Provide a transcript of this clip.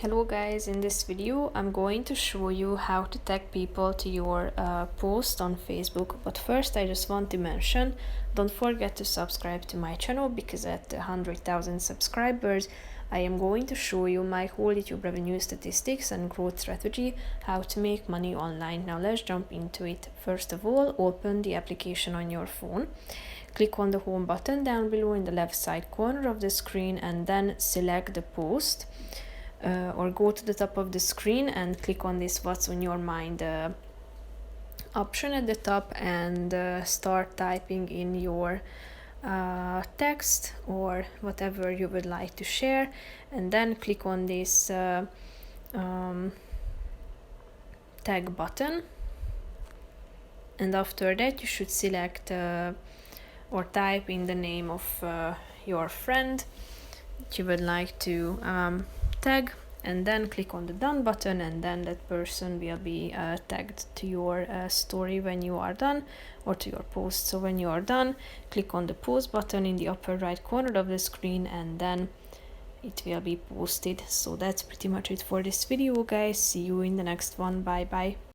Hello guys, in this video I'm going to show you how to tag people to your post on Facebook. But first I just want to mention, don't forget to subscribe to my channel, because at 100,000 subscribers I am going to show you my whole YouTube revenue statistics and growth strategy, how to make money online. Now let's jump into it. First of all, open the application on your phone. Click on the home button down below in the left side corner of the screen and then select the post. Or go to the top of the screen and click on this "What's on your mind" option at the top, and start typing in your text or whatever you would like to share, and then click on this tag button, and after that you should select or type in the name of your friend that you would like to tag, and then click on the done button, and then that person will be tagged to your story when you are done, or to your post. So when you are done, click on the post button in the upper right corner of the screen, and then it will be posted. So that's pretty much it for this video, guys. See you in the next one. Bye bye.